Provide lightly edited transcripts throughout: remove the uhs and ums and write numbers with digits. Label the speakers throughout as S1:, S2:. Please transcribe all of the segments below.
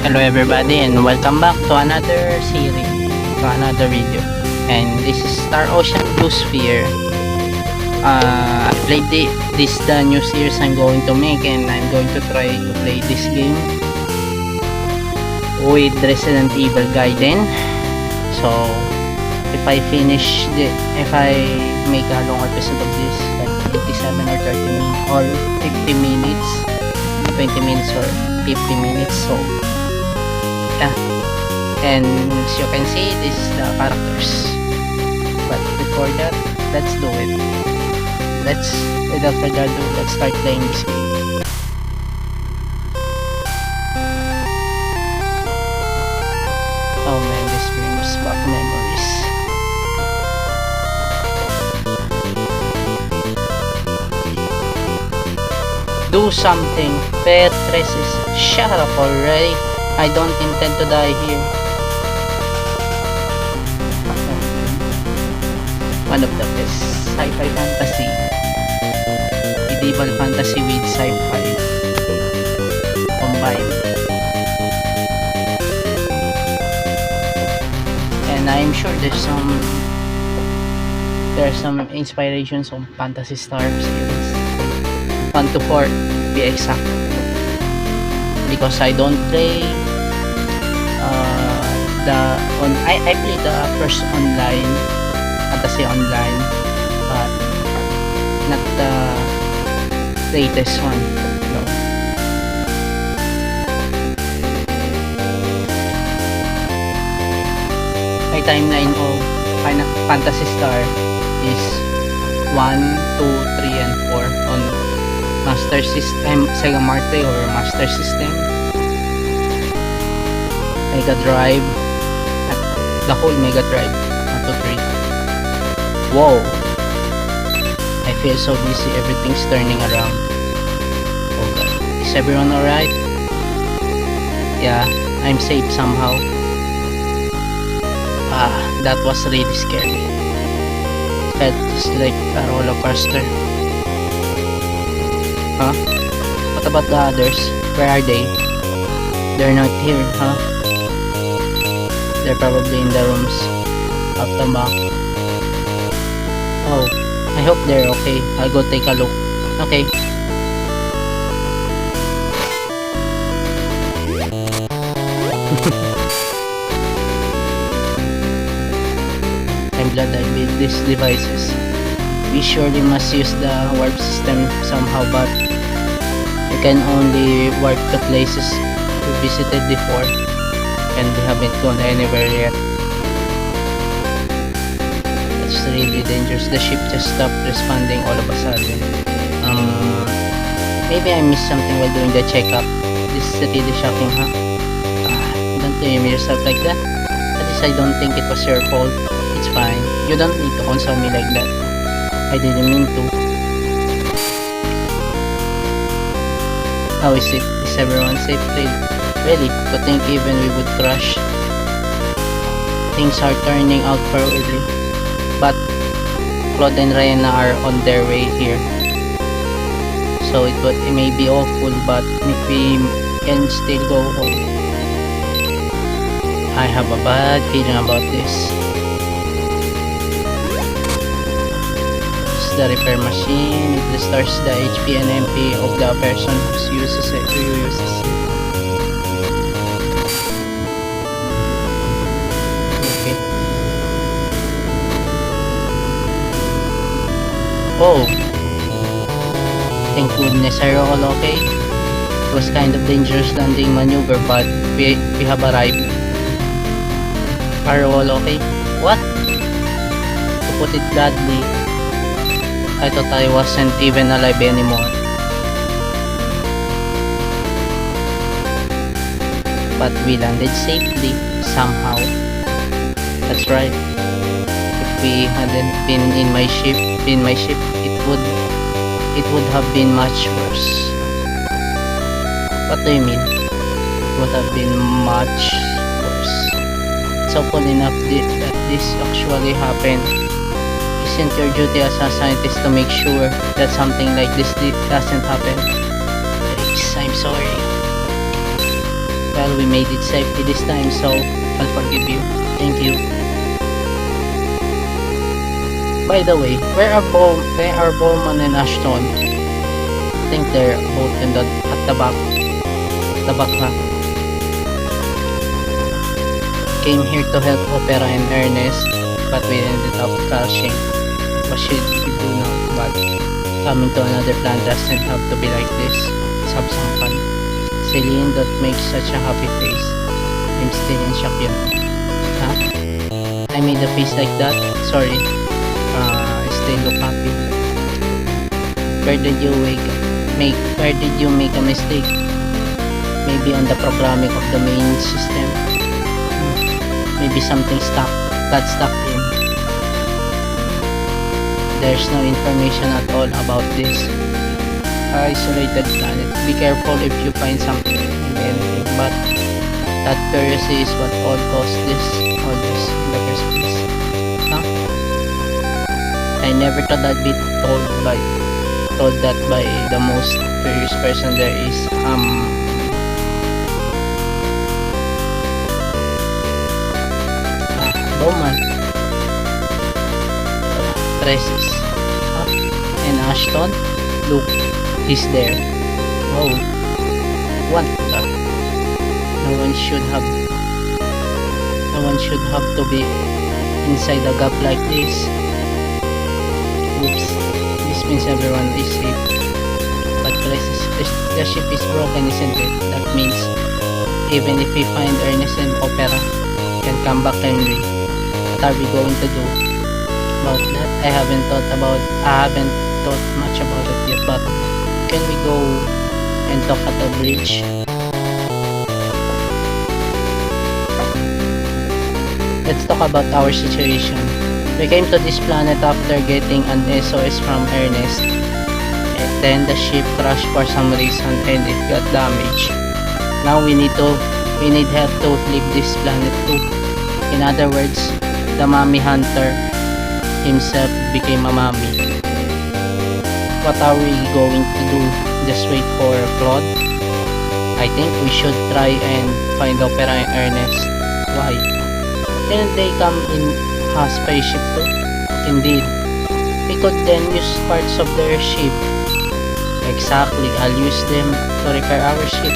S1: Hello everybody and welcome back to another series, to another video. And this is Star Ocean Blue Sphere. I played this the new series I'm going to make, and I'm going to try to play this game with Resident Evil Gaiden. So if I make a long episode of this, like 27 or 30 minutes or 50 minutes, 20 minutes or 50 minutes, so yeah. And as you can see, this is the characters, but before that, let's do it. Without further ado, let's start playing this game. Oh man, this brings back memories. Do something. Petres, shut up already. I don't intend to die here. One of the best sci-fi fantasy. Medieval fantasy with sci-fi combined. And I'm sure there's some inspirations on Phantasy Star series 1 to 4 to be exact, because I don't play I played the first online Fantasy Online, but not the latest one, no. My timeline of Phantasy Star is 1, 2, 3, and 4 on Master System, Sega Marte or Master System, Mega Drive, the whole Mega Drive, 1 to 3. Whoa! I feel so busy, everything's turning around. Oh god, is everyone alright? Yeah, I'm safe somehow. That was really scary. Felt just like a roller coaster. Huh? What about the others? Where are they? They're not here, huh? They're probably in the rooms up the back. Oh, I hope they're okay. I'll go take a look. Okay. I'm glad I built these devices. We surely must use the warp system somehow, but we can only warp to places we visited before, and we haven't gone anywhere yet. It's really dangerous. The ship just stopped responding all of a sudden. Maybe I missed something while doing the checkup. This is really shocking, huh? Don't blame yourself like that. At least I don't think it was your fault. It's fine. You don't need to console me like that. I didn't mean to. How is it? Is everyone safe? Really? To think even we would crash. Things are turning out perfectly. But Claude and Ryan are on their way here. So it may be awful, but we can still go home. I have a bad feeling about this. The repair machine, it restores the HP and MP of the person who uses it. Okay. Oh, thank goodness. Are you all okay? It was kind of dangerous landing maneuver, but we have arrived. Are you all okay? What? To put it bluntly, I thought I wasn't even alive anymore. But we landed safely, somehow. That's right. If we hadn't been in my ship, it would have been much worse. What do you mean? It would have been much worse. It's awful enough that this actually happened. Isn't your duty as a scientist to make sure that something like this doesn't happen? Please, I'm sorry. Well, we made it safely this time, so I'll forgive you. Thank you. By the way, where are Bowman and Ashton? I think they're both at the back. The back na. Came here to help Opera and Ernest, but we ended up crashing. What should we do now? But coming to another plan doesn't have to be like this. Let's have some fun. Celine, don't make such a happy face. I'm still in shock yun. Huh? I made a face like that? Sorry. I still look happy. Where did you make a mistake? Maybe on the programming of the main system. Maybe something got stuck in. There's no information at all about this isolated planet. Be careful if you find something in anything, but that curiosity is what all caused all this in the first place. Huh? I never thought I'd be told that by the most curious person there is. Bowman, Traces, and Ashton. Look, he's there. Oh, what the? No one should have to be inside a gap like this. Oops, this means everyone is safe. But the ship is broken, isn't it? That means even if we find Ernest and Opera, can come back Henry. What are we going to do about that? I haven't thought much about it yet, but can we go and talk at the bridge? Let's talk about our situation. We came to this planet after getting an SOS from Ernest, and then the ship crashed for some reason and it got damaged. Now we need help to leave this planet too. In other words, the Mummy Hunter himself became a mummy. What are we going to do? Just wait for Claude? I think we should try and find Opera and Ernest. Why? Didn't they come in a spaceship too? Indeed. We could then use parts of their ship. Exactly, I'll use them to repair our ship.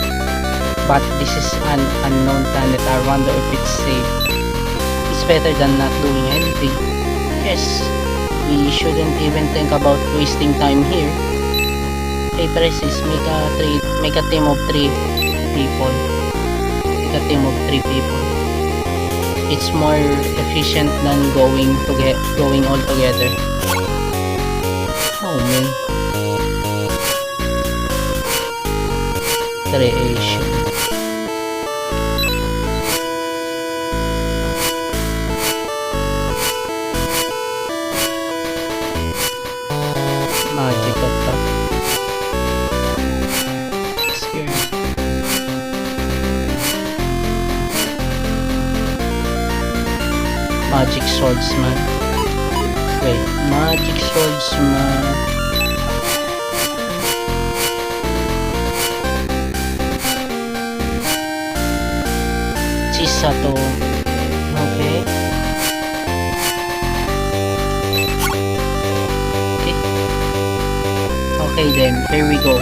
S1: But this is an unknown planet. I wonder if it's safe. It's better than not doing anything. Yes, we shouldn't even think about wasting time here. Hey Precis, make a team of 3 people. Make a team of 3 people. It's more efficient than going all together. Oh man. Creation. Magic attack. Scary. Magic swordsman. Wait, magic swordsman. Chisato. Okay. Okay then, here we go.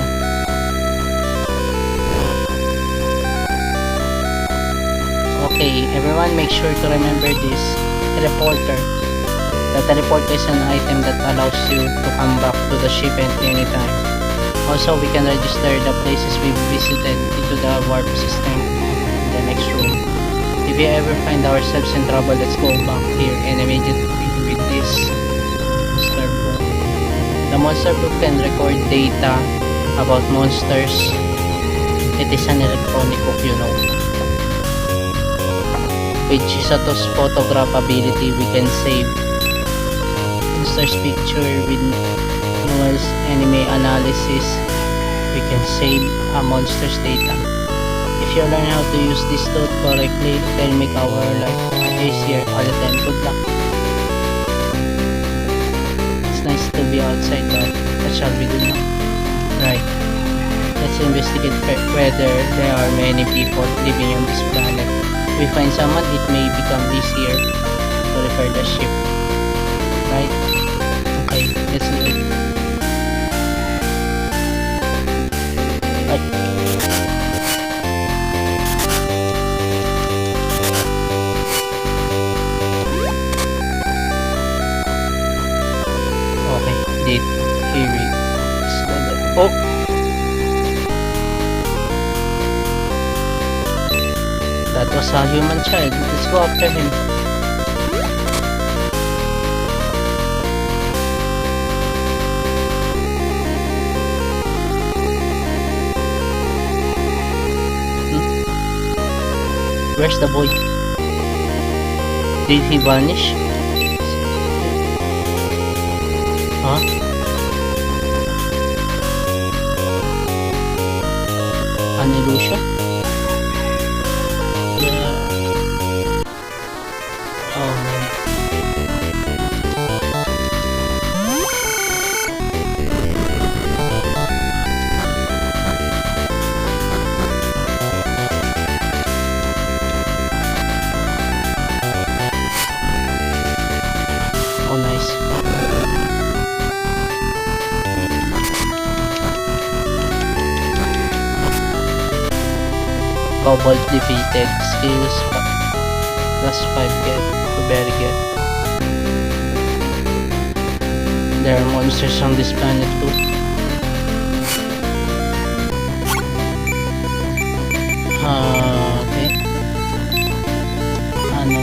S1: Okay, everyone make sure to remember this. Teleporter. The teleporter is an item that allows you to come back to the ship at any time. Also, we can register the places we've visited into the warp system in the next room. If we ever find ourselves in trouble, let's go back here and immediately with this monster book. The monster book can record data about monsters. It is an electronic book, you know. With Chisato's photograph ability, we can save monsters picture. With Noel's anime analysis, we can save a monster's data. If you learn how to use this tool correctly, they'll make our life easier all the time. Good luck. It's nice to be outside, but what shall we do now? Right. Let's investigate whether there are many people living on this planet. If we find someone, it may become easier to repair the ship. Right? Okay, let's do it. Right. Okay, date. Here we go. Oh! That was a human child. Let's go after him. Where's the boy? Did he vanish? Huh? An illusion? Oh man. Oh nice. Kobold defeated. Skills +5 get to very get. There are monsters on this planet too. Okay. No.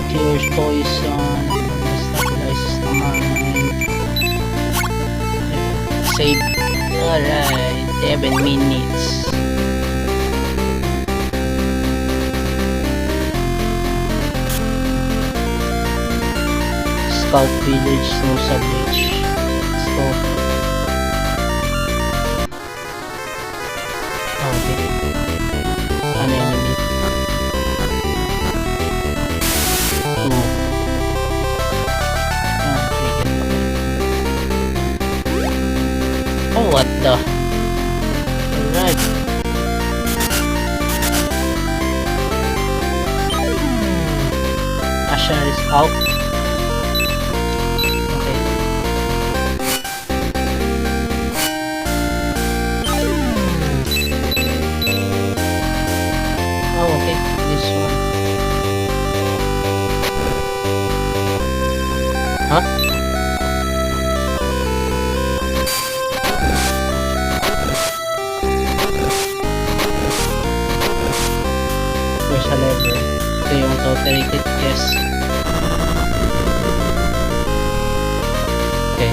S1: Cures poison, stabilizes the mind. Save. Alright, 7 minutes. Scout village, Nusa Beach. Let's go. Okay. An enemy. Oh, what the? Alright. Asher is out. Okay. Oh, okay. This one. Huh? There's a lever. Ito yung totally yes. Okay.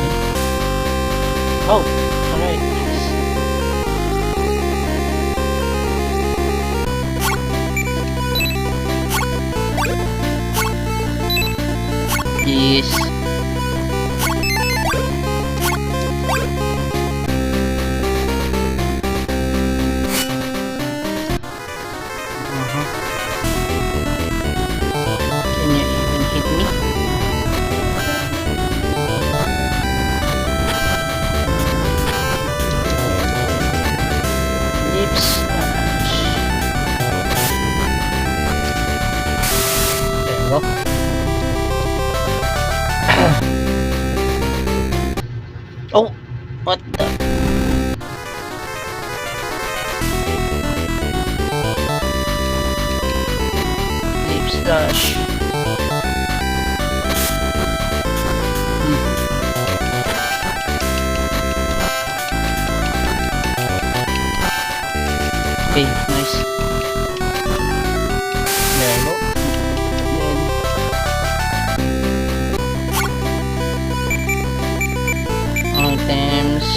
S1: Oh, alright. Yes. Can you even hit me? Lips. There we go. Oh, what the? Lip slash. Okay, nice. There we go. Items.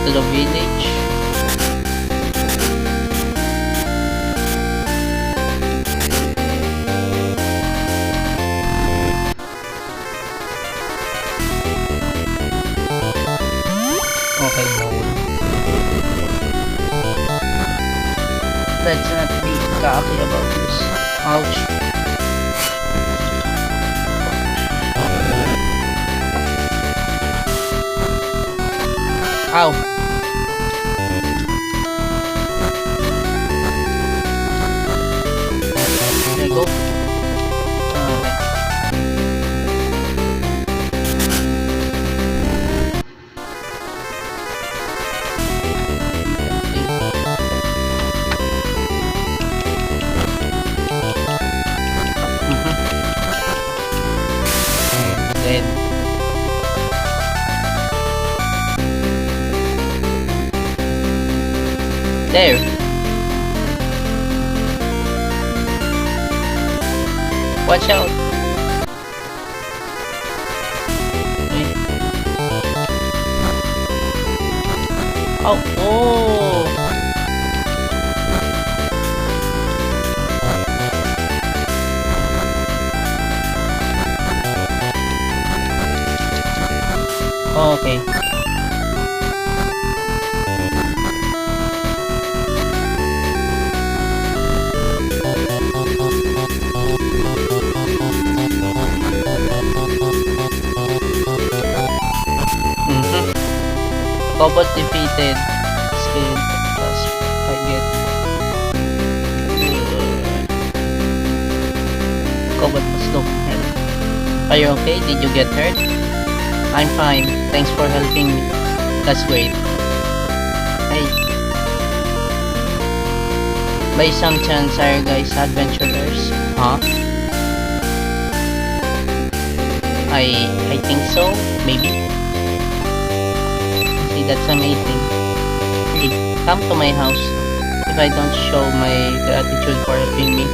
S1: to the village. Okay, mode. Let's not be cocky about this. Ouch. Ow. There you go. Dead. There. Watch out. Okay. Oh, oh. Okay. Cobalt defeated. Skill plus I get. Cobalt must look hurt. Are you okay? Did you get hurt? I'm fine. Thanks for helping me. That's great. Hey. By some chance, are you guys adventurers? Huh? I think so. Maybe. See, that's amazing. Hey, come to my house. If I don't show my gratitude for helping me,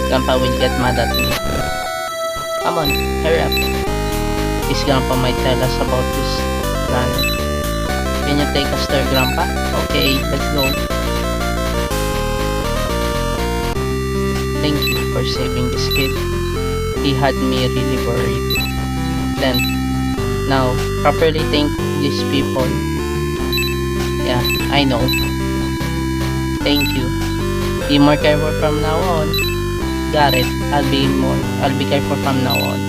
S1: Grandpa will get mad at me. Come on, hurry up. His grandpa might tell us about this planet. Can you take us there, Grandpa? Okay, let's go. Thank you for saving this kid. He had me really worried. Then, now, properly thank these people. Yeah, I know. Thank you. Be more careful from now on. Got it. I'll be careful from now on.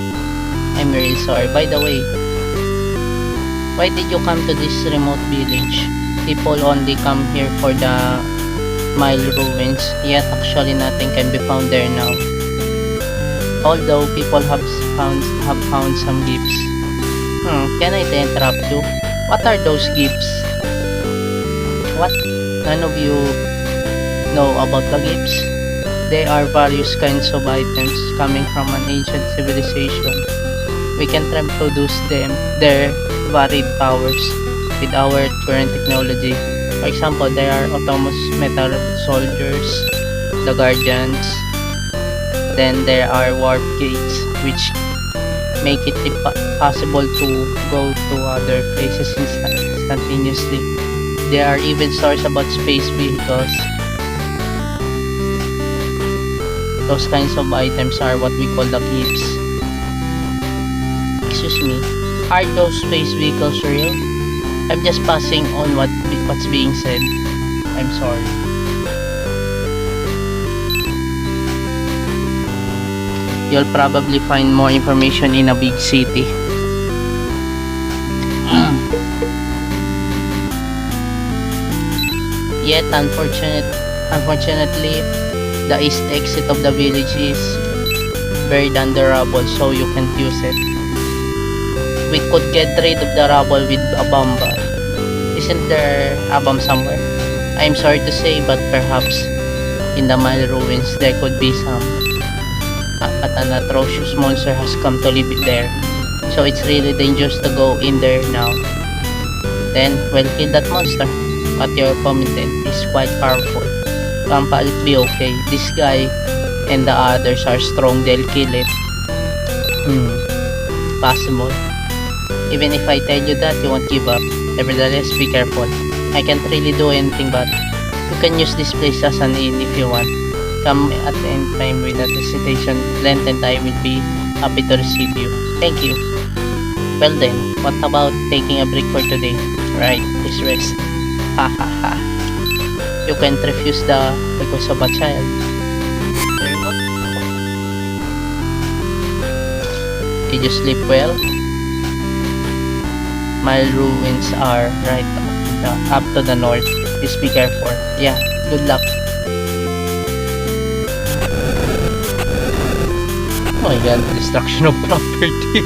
S1: I'm really sorry. By the way, why did you come to this remote village? People only come here for the Mile Ruins, yet actually nothing can be found there now. Although people have found some gifts. Can I interrupt you? What are those gifts? What? None of you know about the gifts? They are various kinds of items coming from an ancient civilization. We can reproduce their varied powers with our current technology. For example, there are autonomous metal soldiers, the guardians. Then there are warp gates, which make it possible to go to other places instantaneously. There are even stories about space vehicles. Those kinds of items are what we call the gifts. Excuse me, are those space vehicles real? I'm just passing on what's being said. I'm sorry. You'll probably find more information in a big city. Yet unfortunately, the east exit of the village is buried under rubble, so you can't use it. We could get rid of the rubble with a bomb, but isn't there a bomb somewhere? I'm sorry to say, but perhaps in the Mile Ruins there could be some. But an atrocious monster has come to live there, so it's really dangerous to go in there now. Then, well, kill that monster. But your opponent is quite powerful. Grandpa will be okay. This guy and the others are strong, they'll kill it. Possible. Even if I tell you that, you won't give up. Nevertheless, be careful. I can't really do anything, but you can use this place as an inn if you want. Come at any time without hesitation. Lent and I will be happy to receive you. Thank you. Well then, what about taking a break for today? Right, please rest. Ha ha ha. You can't refuse the request of a child. Very good. Did you sleep well? My ruins are right up to the north. Please be careful. Yeah, good luck. Oh my god, destruction of property.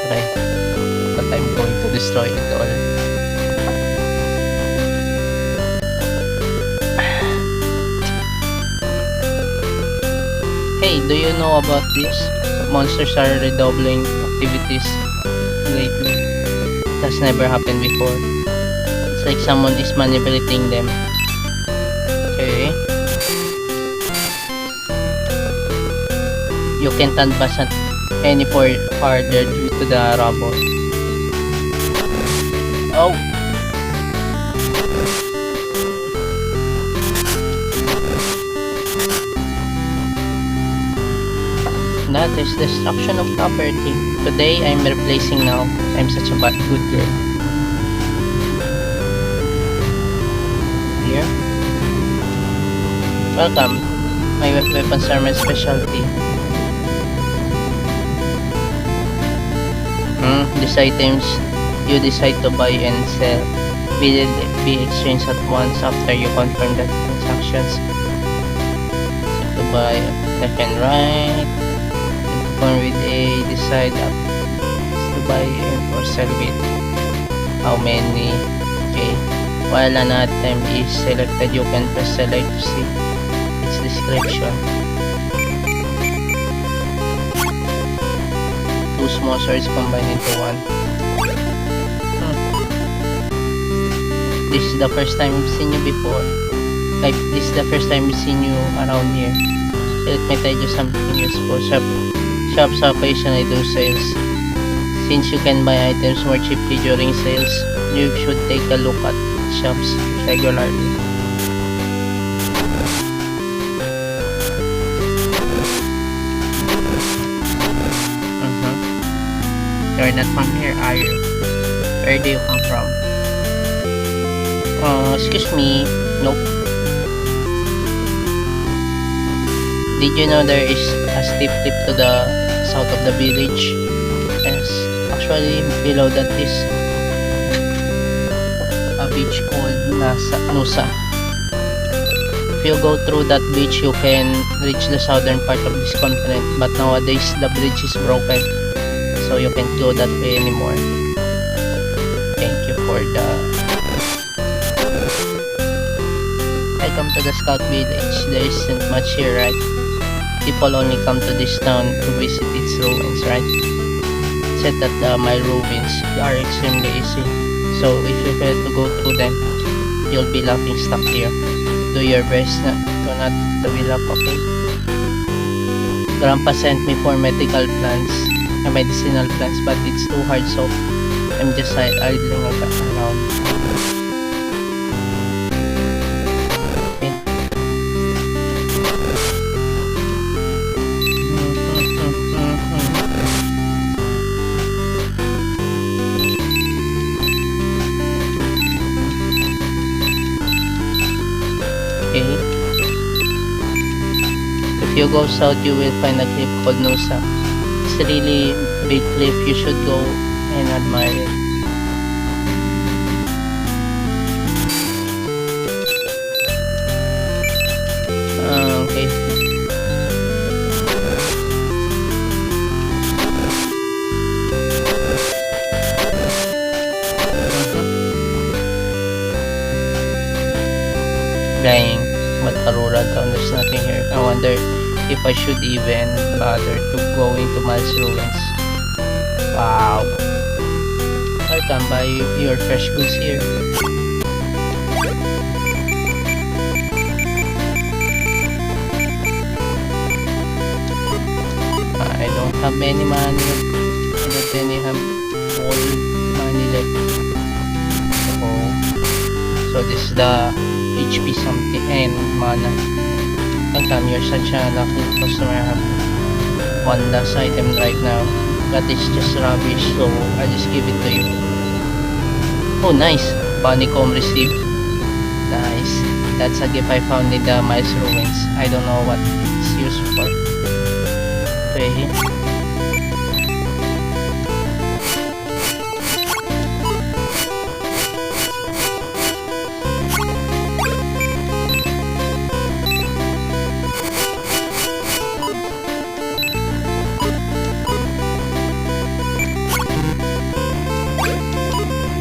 S1: Okay, but I'm going to destroy it all. Hey, do you know about this? Monsters are redoubling activities lately. That's never happened before. It's like someone is manipulating them. Okay. You can't advance any farther due to the rubble. Oh! That is destruction of property. Today I'm replacing now. I'm such a good girl. Here. Welcome. My weapons are my specialty. These items you decide to buy and sell will be exchanged at once after you confirm the transactions. So to buy left and right. One with A, decide to buy and or sell with how many. Okay, while an item is selected, you can press select to see its description. Two small swords combined into one. This is the first time I've seen you before. Like, this is the first time I've seen you around here. Let me tell you something useful. Shops occasionally do sales. Since you can buy items more cheaply during sales, you should take a look at shops regularly. You're not from here, are you? Where do you come from? Excuse me. Nope. Did you know there is a steep cliff to the south of the village? Yes, actually below that is a beach called Nusa. If you go through that beach, you can reach the southern part of this continent, but nowadays the bridge is broken, so you can't go that way anymore. Thank you for the... Welcome to the Scout Village. There isn't much here, right? People only come to this town to visit its ruins, right? Said that my ruins are extremely easy, so if you fail to go through them, you'll be laughing stuck here. Do your best to not to be laugh, okay? Grandpa sent me for medicinal plants, but it's too hard, so I'm just idling around. Okay. If you go south, you will find a cliff called Nusa. It's a really big cliff. You should go and admire it. Okay. Dang, but a rural town, there's nothing here. I wonder if I should even bother to go into Miles Ruins. Wow. Welcome, buy your fresh goods here. I don't have any money. I don't any have all money left. this is the HP something and mana. Welcome, you're such a lucky customer. I have one last item right now, but it's just rubbish, so I just give it to you. Oh, nice! Bunnycomb received. Nice. That's a gift I found in the Miles Ruins. I don't know what it's used for. Okay.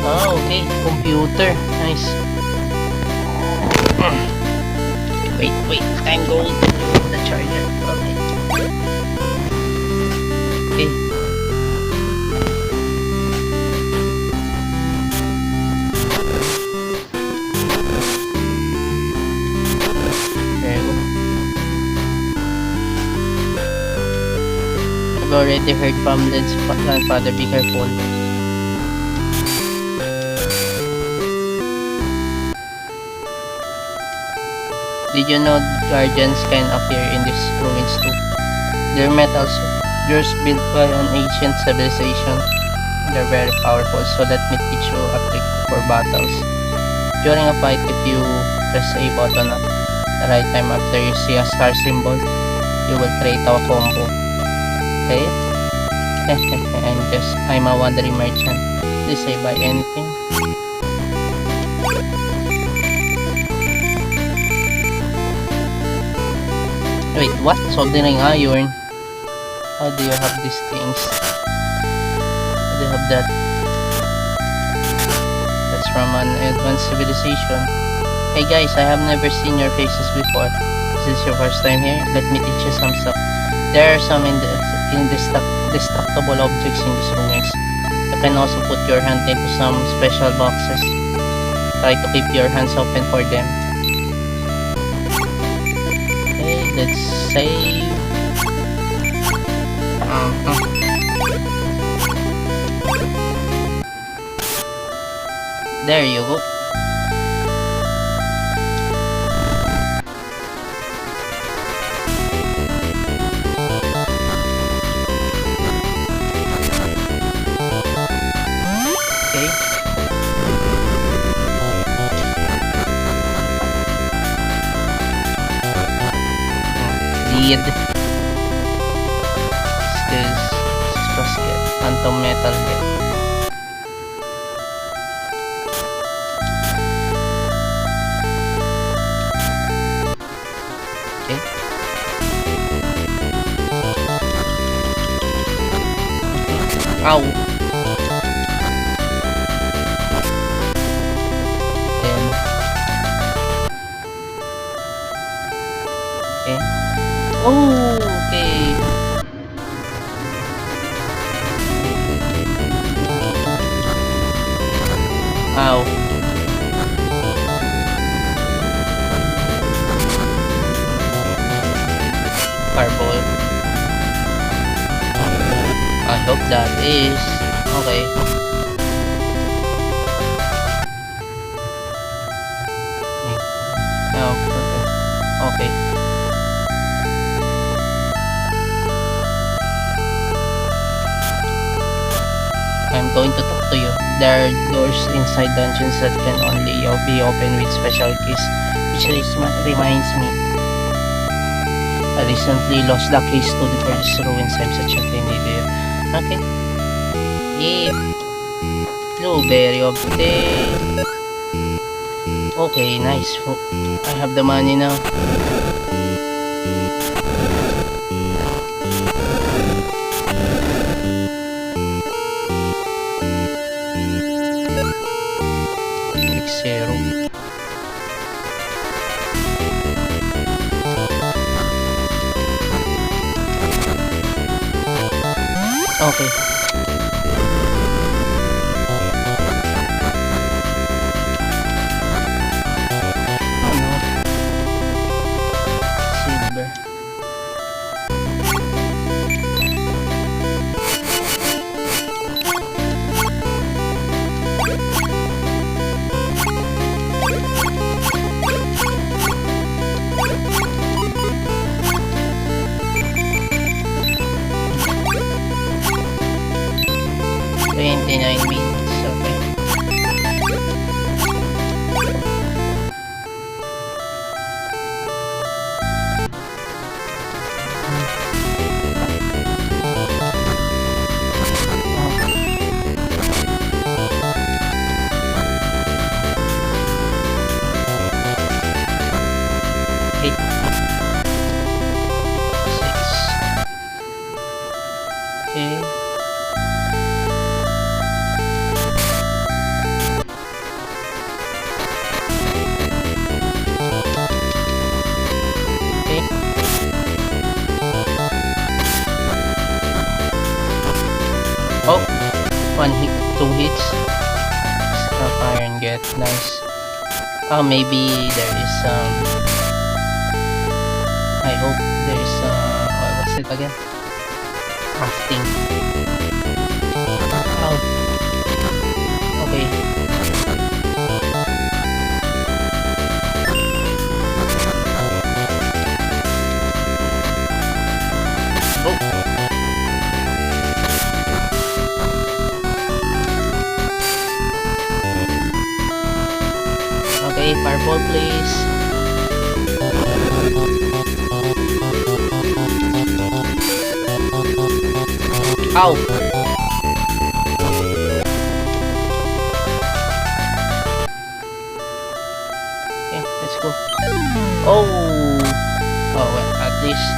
S1: Oh, okay. Computer. Nice. Wait. Time gold. The charger. Okay. Okay. There you go. I've already heard from Lynn's grandfather. Be careful. Did you know guardians can appear in these ruins too? They're metal soldiers built by an ancient civilization. They're very powerful, so let me teach you a trick for battles. During a fight, if you press A button at the right time after you see a star symbol, you will create a combo. Okay? I'm a wandering merchant. Please say buy anything. Wait, what? Soldering iron? How do you have these things? How do you have that? That's from an advanced civilization. Hey guys, I have never seen your faces before. Is this your first time here? Let me teach you some stuff. There are some indestructible objects in these ruins. You can also put your hand into some special boxes. Try to keep your hands open for them. Let's save. There you go. Okay. Lead. Skills. Basket. Phantom metal get. Okay. Ow. Then. Okay. Oh, okay. Ow. Fireball. I hope that is okay. Oh, okay. I'm going to talk to you. There are doors inside dungeons that can only be opened with special keys, which reminds me. I recently lost the keys to the first ruins. I'm such a tiny idiot. Okay. Yeah. Blueberry of the day. Okay, nice. I have the money now. Zero. Okay. Silver. 29 minutes, okay. Eight. 6. Okay. Oh, 1 hit, 2 hits. Scrap iron get, nice. Oh, maybe there is I hope there is what was it again? Crafting. Oh. Okay. Oh. Okay, fireball please. Ow! Okay, let's go. Oh! Oh, well, at least.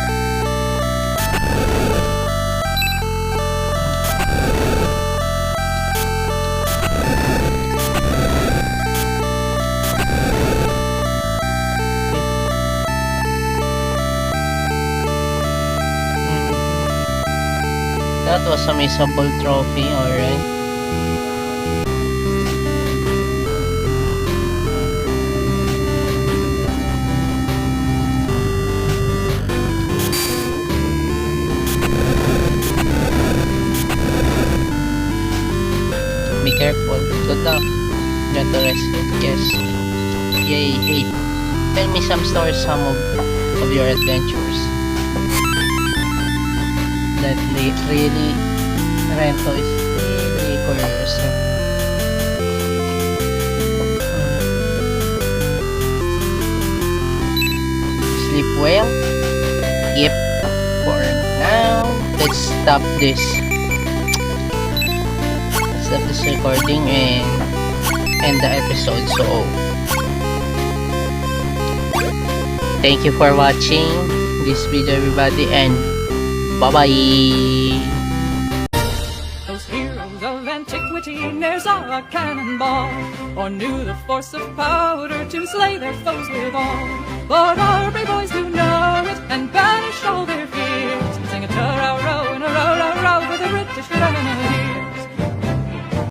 S1: That was a missable trophy, alright. Be careful. Good luck. Gentle rescue. Yes. Yay, 8. Tell me some stories, some of your adventures. That really Rento is really curious. Sleep well. Yep. For now, let's stop this. Stop this recording and end the episode. So, thank you for watching this video, everybody, and bye-bye.
S2: Those heroes of antiquity ne'er saw a cannonball, or knew the force of powder to slay their foes withal. But our